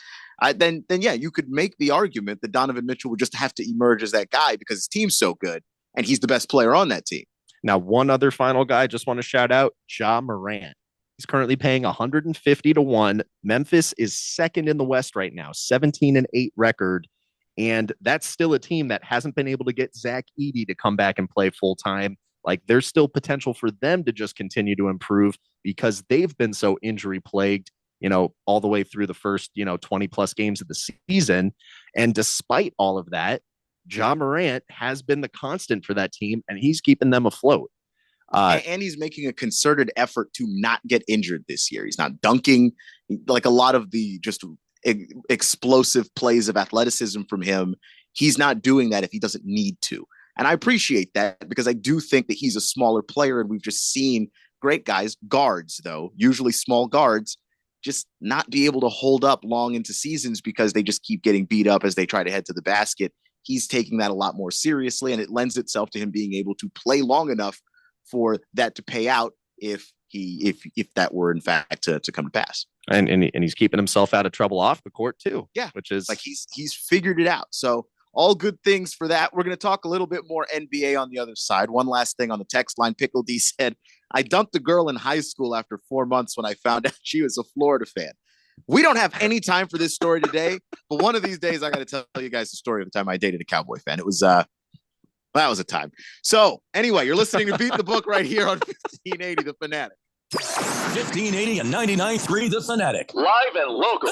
then yeah, you could make the argument that Donovan Mitchell would just have to emerge as that guy because his team's so good and he's the best player on that team. Now, one other final guy I just want to shout out, Ja Morant. He's currently paying 150-1. Memphis is second in the West right now, 17-8 record. And that's still a team that hasn't been able to get Zach Edey to come back and play full time. Like there's still potential for them to just continue to improve because they've been so injury plagued, all the way through the first, 20 plus games of the season. And despite all of that, Ja Morant has been the constant for that team and he's keeping them afloat. And he's making a concerted effort to not get injured this year. He's not dunking like a lot of the just explosive plays of athleticism from him. He's not doing that if he doesn't need to. And I appreciate that because I do think that he's a smaller player. And we've just seen great guys, guards, though, usually small guards, just not be able to hold up long into seasons because they just keep getting beat up as they try to head to the basket. He's taking that a lot more seriously, and it lends itself to him being able to play long enough for that to pay out if that were in fact to come to pass. And he's keeping himself out of trouble off the court too. Yeah, which is like he's figured it out. So all good things for that. We're going to talk a little bit more NBA on the other side. One last thing on the text line. Pickle D said, I dumped a girl in high school after 4 months when I found out she was a Florida fan. We don't have any time for this story today, but one of these days I got to tell you guys the story of the time I dated a Cowboy fan. It was that was a time. So anyway, you're listening to Beat the Book right here on 1580 The Fanatic. 1580 and 99.3 The Fanatic. Live and local.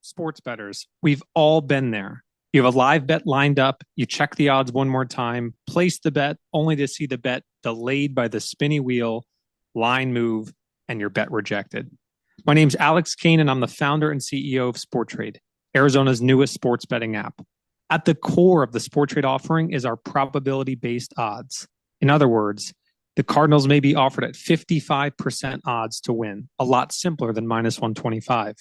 Sports bettors, we've all been there. You have a live bet lined up, you check the odds one more time, place the bet only to see the bet delayed by the spinny wheel, line move, and your bet rejected. My name's Alex Kane, and I'm the founder and CEO of SportTrade, Arizona's newest sports betting app. At the core of the SportTrade offering is our probability-based odds. In other words, the Cardinals may be offered at 55% odds to win, a lot simpler than minus 125.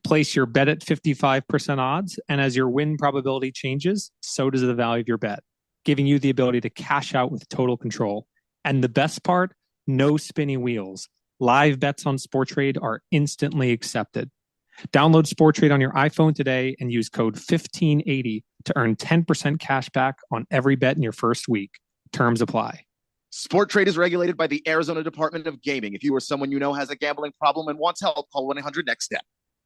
Place your bet at 55% odds, and as your win probability changes, so does the value of your bet, giving you the ability to cash out with total control. And the best part, no spinning wheels. Live bets on SportTrade are instantly accepted. Download SportTrade on your iPhone today and use code 1580 to earn 10% cash back on every bet in your first week. Terms apply. Sport Trade is regulated by the Arizona Department of Gaming. If you or someone you know has a gambling problem and wants help, call 1-800-NEXT-STEP.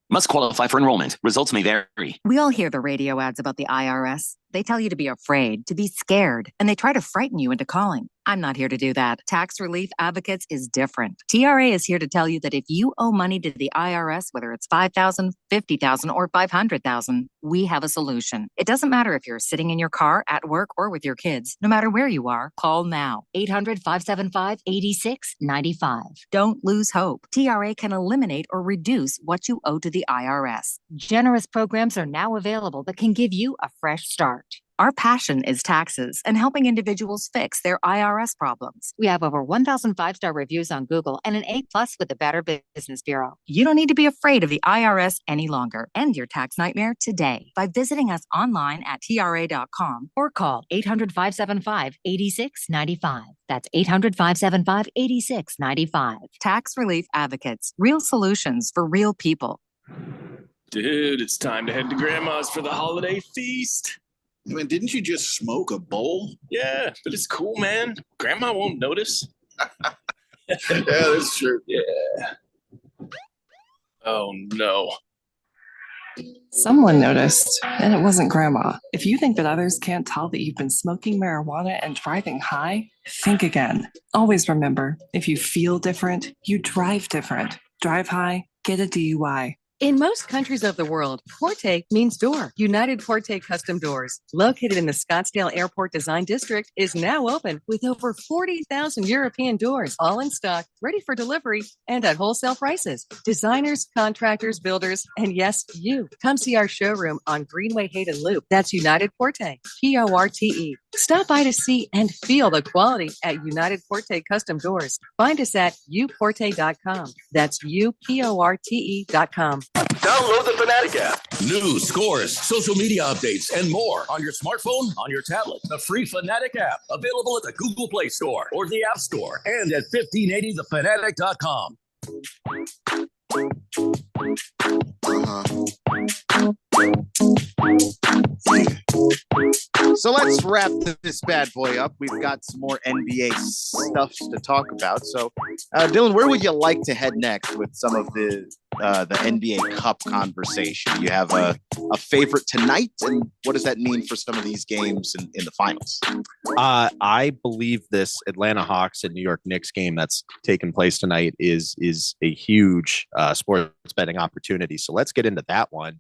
Must qualify for enrollment. Results may vary. We all hear the radio ads about the IRS. They tell you to be afraid, to be scared, and they try to frighten you into calling. I'm not here to do that. Tax Relief Advocates is different. TRA is here to tell you that if you owe money to the IRS, whether it's $5,000, $50,000, or $500,000, we have a solution. It doesn't matter if you're sitting in your car, at work, or with your kids. No matter where you are, call now. 800-575-8695. Don't lose hope. TRA can eliminate or reduce what you owe to the IRS. Generous programs are now available that can give you a fresh start. Our passion is taxes and helping individuals fix their IRS problems. We have over 1,000 five-star reviews on Google and an A+ with the Better Business Bureau. You don't need to be afraid of the IRS any longer. End your tax nightmare today by visiting us online at TRA.com or call 800-575-8695. That's 800-575-8695. Tax Relief Advocates. Real solutions for real people. Dude, it's time to head to Grandma's for the holiday feast. I mean, didn't you just smoke a bowl? Yeah, but it's cool, man. Grandma won't notice. Yeah, that's true. Yeah. Oh, no. Someone noticed, and it wasn't Grandma. If you think that others can't tell that you've been smoking marijuana and driving high, think again. Always remember, if you feel different, you drive different. Drive high, get a DUI. In most countries of the world, Porte means door. United Porte Custom Doors, located in the Scottsdale Airport Design District, is now open with over 40,000 European doors, all in stock, ready for delivery, and at wholesale prices. Designers, contractors, builders, and yes, you. Come see our showroom on Greenway Hayden Loop. That's United Porte, Porte. Stop by to see and feel the quality at United Porte Custom Doors. Find us at uporte.com. That's uporte.com. Download the Fanatic app. News, scores, social media updates, and more on your smartphone, on your tablet. The free Fanatic app, available at the Google Play Store or the App Store and at 1580thefanatic.com. So let's wrap this bad boy up. We've got some more NBA stuff to talk about. So, Dylan, where would you like to head next with some of the NBA Cup conversation? You have a favorite tonight, and what does that mean for some of these games in the finals? I believe this Atlanta Hawks and New York Knicks game that's taking place tonight is a huge sports betting opportunity. So let's get into that one.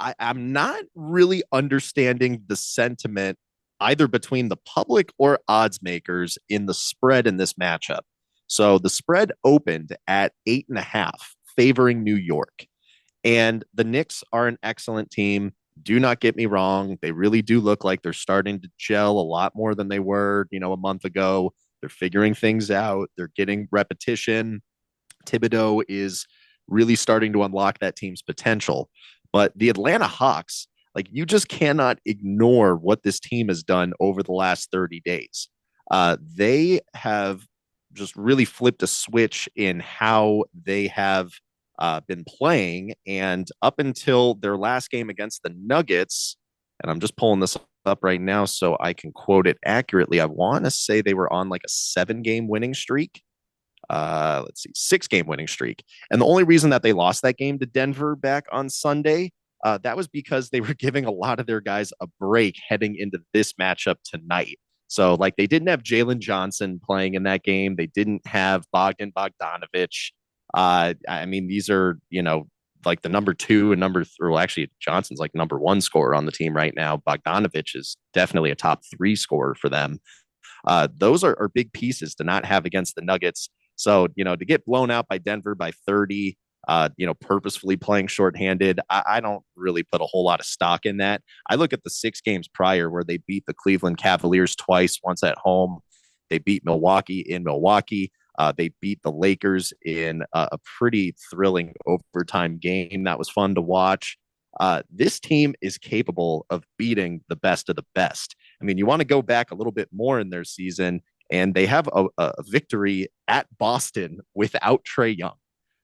I'm not really understanding the sentiment either between the public or odds makers in the spread in this matchup. So the spread opened at 8.5, favoring New York. And the Knicks are an excellent team. Do not get me wrong. They really do look like they're starting to gel a lot more than they were, a month ago. They're figuring things out. They're getting repetition. Thibodeau is really starting to unlock that team's potential. But the Atlanta Hawks, you just cannot ignore what this team has done over the last 30 days. They have just really flipped a switch in how they have been playing. And up until their last game against the Nuggets, and I'm just pulling this up right now so I can quote it accurately, I want to say they were on a 7-game winning streak. 6-game winning streak. And the only reason that they lost that game to Denver back on Sunday, that was because they were giving a lot of their guys a break heading into this matchup tonight. So they didn't have Jalen Johnson playing in that game. They didn't have Bogdan Bogdanovic. These are, the number 2 and number 3. Well, actually, Johnson's number 1 scorer on the team right now. Bogdanovic is definitely a top 3 scorer for them. Those are big pieces to not have against the Nuggets. So, to get blown out by Denver by 30, purposefully playing shorthanded, I don't really put a whole lot of stock in that. I look at the 6 games prior where they beat the Cleveland Cavaliers twice, once at home. They beat Milwaukee in Milwaukee. They beat the Lakers in a pretty thrilling overtime game that was fun to watch. This team is capable of beating the best of the best. You want to go back a little bit more in their season, and they have a victory at Boston without Trae Young.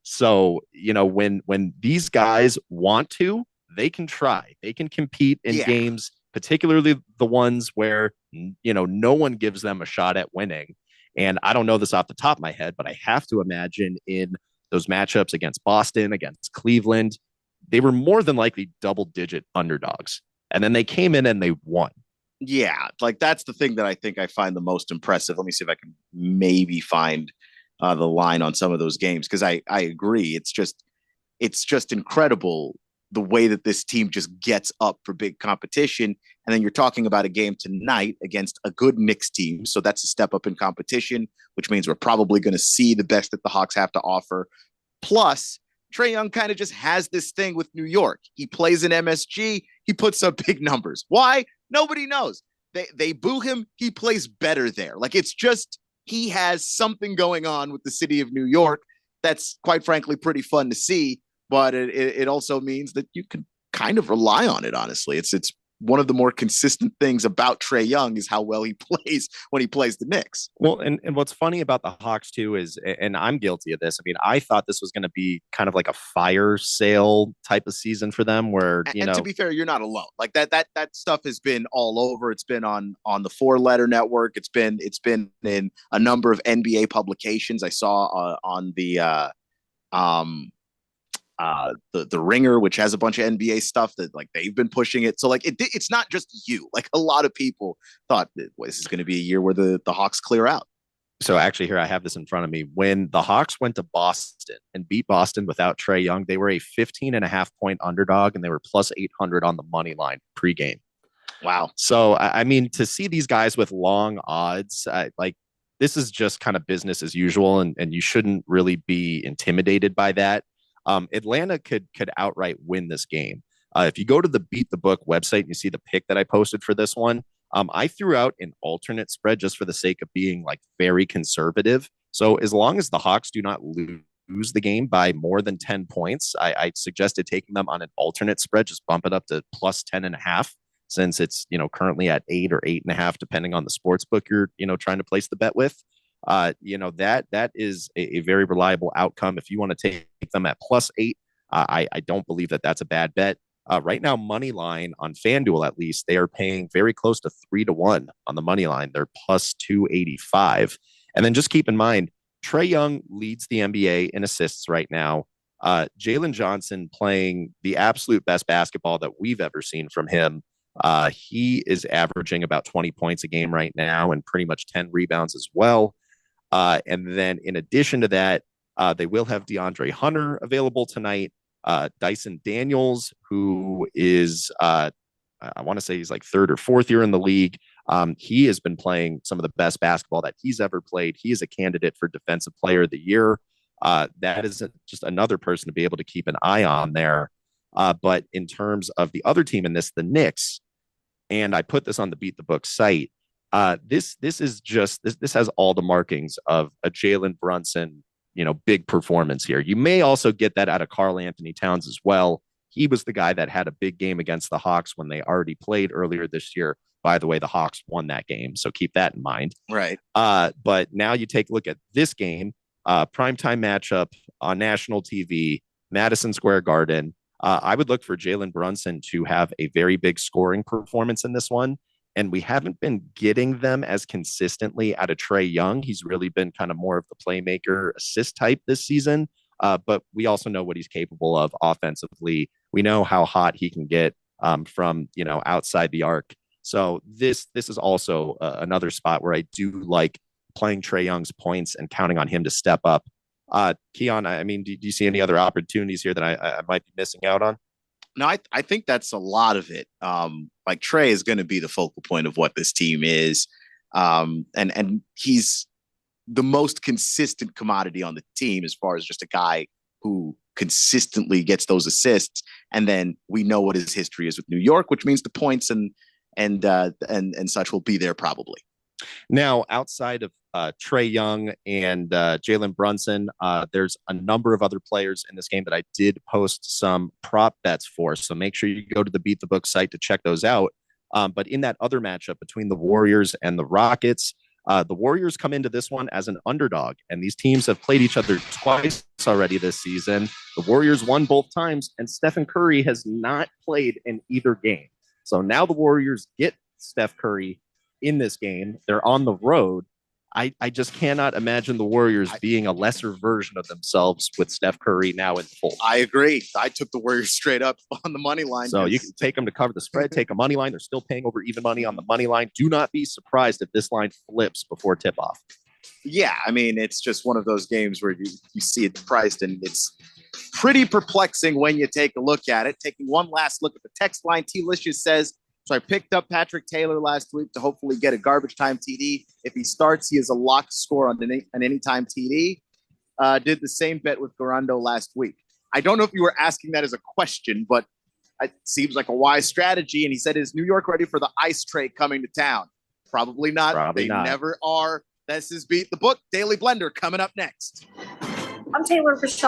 So, when these guys want to, they can try. They can compete in games particularly the ones where, no one gives them a shot at winning. And I don't know this off the top of my head, but I have to imagine in those matchups against Boston, against Cleveland, they were more than likely double-digit underdogs. And then they came in and they won. Yeah, like that's the thing that I think I find the most impressive. Let me see if I can maybe find the line on some of those games, because I agree. It's just incredible the way that this team just gets up for big competition. And then you're talking about a game tonight against a good Knicks team. So that's a step up in competition, which means we're probably going to see the best that the Hawks have to offer. Plus, Trae Young kind of just has this thing with New York. He plays in MSG. He puts up big numbers. Why? Nobody knows. They boo him. He plays better there. Like, it's just, he has something going on with the city of New York that's, quite frankly, pretty fun to see. But it also means that you can kind of rely on it, honestly. It's one of the more consistent things about Trae Young is how well he plays when he plays the Knicks. Well, and what's funny about the Hawks too is, and I'm guilty of this, I mean, I thought this was going to be kind of like a fire sale type of season for them where, and to be fair, you're not alone. Like that stuff has been all over. It's been on the Four Letter Network. It's been in a number of NBA publications. I saw on the Ringer, which has a bunch of NBA stuff that like they've been pushing it. So like it's not just you. Like a lot of people thought that this is going to be a year where the Hawks clear out. So actually here I have this in front of me. When the Hawks went to Boston and beat Boston without Trae Young, they were a 15.5 point underdog and they were plus 800 on the money line pregame. Wow. So I mean, to see these guys with long odds, like this is just kind of business as usual, and you shouldn't really be intimidated by that. Atlanta could outright win this game. If you go to the Beat the Book website and you see the pick that I posted for this one, I threw out an alternate spread just for the sake of being like very conservative. So as long as the Hawks do not lose the game by more than 10 points, I suggested taking them on an alternate spread, just bump it up to plus 10.5, since it's, currently at 8 or 8.5, depending on the sports book you're, trying to place the bet with. That is a very reliable outcome. If you want to take them at plus 8, I don't believe that that's a bad bet. Right now, money line on FanDuel, at least, they are paying very close to 3-1 on the money line. They're plus 285. And then just keep in mind, Trae Young leads the NBA in assists right now. Jalen Johnson playing the absolute best basketball that we've ever seen from him. He is averaging about 20 points a game right now and pretty much 10 rebounds as well. And then in addition to that, they will have DeAndre Hunter available tonight. Dyson Daniels, who is, I want to say he's like third or fourth year in the league. He has been playing some of the best basketball that he's ever played. He is a candidate for Defensive Player of the Year. That is just another person to be able to keep an eye on there. But in terms of the other team in this, the Knicks, and I put this on the Beat the Book site, this has all the markings of a Jalen Brunson, big performance here. You may also get that out of Karl Anthony Towns as well. He was the guy that had a big game against the Hawks when they already played earlier this year. By the way, the Hawks won that game, so keep that in mind. Right. But now you take a look at this game, primetime matchup on national TV, Madison Square Garden. I would look for Jalen Brunson to have a very big scoring performance in this one. And we haven't been getting them as consistently out of Trae Young. He's really been kind of more of the playmaker assist type this season. But we also know what he's capable of offensively. We know how hot he can get from, outside the arc. So this is also another spot where I do like playing Trae Young's points and counting on him to step up. Keon, I mean, do you see any other opportunities here that I might be missing out on? No, I think that's a lot of it. Like Trae is going to be the focal point of what this team is. And he's the most consistent commodity on the team as far as just a guy who consistently gets those assists. And then we know what his history is with New York, which means the points and such will be there probably. Now, outside of Trae Young and Jalen Brunson, there's a number of other players in this game that I did post some prop bets for. So make sure you go to the Beat the Book site to check those out. But in that other matchup between the Warriors and the Rockets, the Warriors come into this one as an underdog, and these teams have played each other twice already this season. The Warriors won both times, and Stephen Curry has not played in either game. So now the Warriors get Steph Curry in this game. They're on the road. I just cannot imagine the Warriors being a lesser version of themselves with Steph Curry now in full. I agree. I took the Warriors straight up on the money line. So you can take them to cover the spread, take a money line. They're still paying over even money on the money line. Do not be surprised if this line flips before tip off. Yeah, I mean, it's just one of those games where you see it priced, and it's pretty perplexing when you take a look at it. Taking one last look at the text line, T-Licious says, so I picked up Patrick Taylor last week to hopefully get a garbage time TD. If he starts, he is a lock to score on an anytime TD. Did the same bet with Garando last week. I don't know if you were asking that as a question, but it seems like a wise strategy. And he said, is New York ready for the ice tray coming to town? Probably not. They never are. This is Beat the Book Daily Blender coming up next. I'm Taylor Rashad.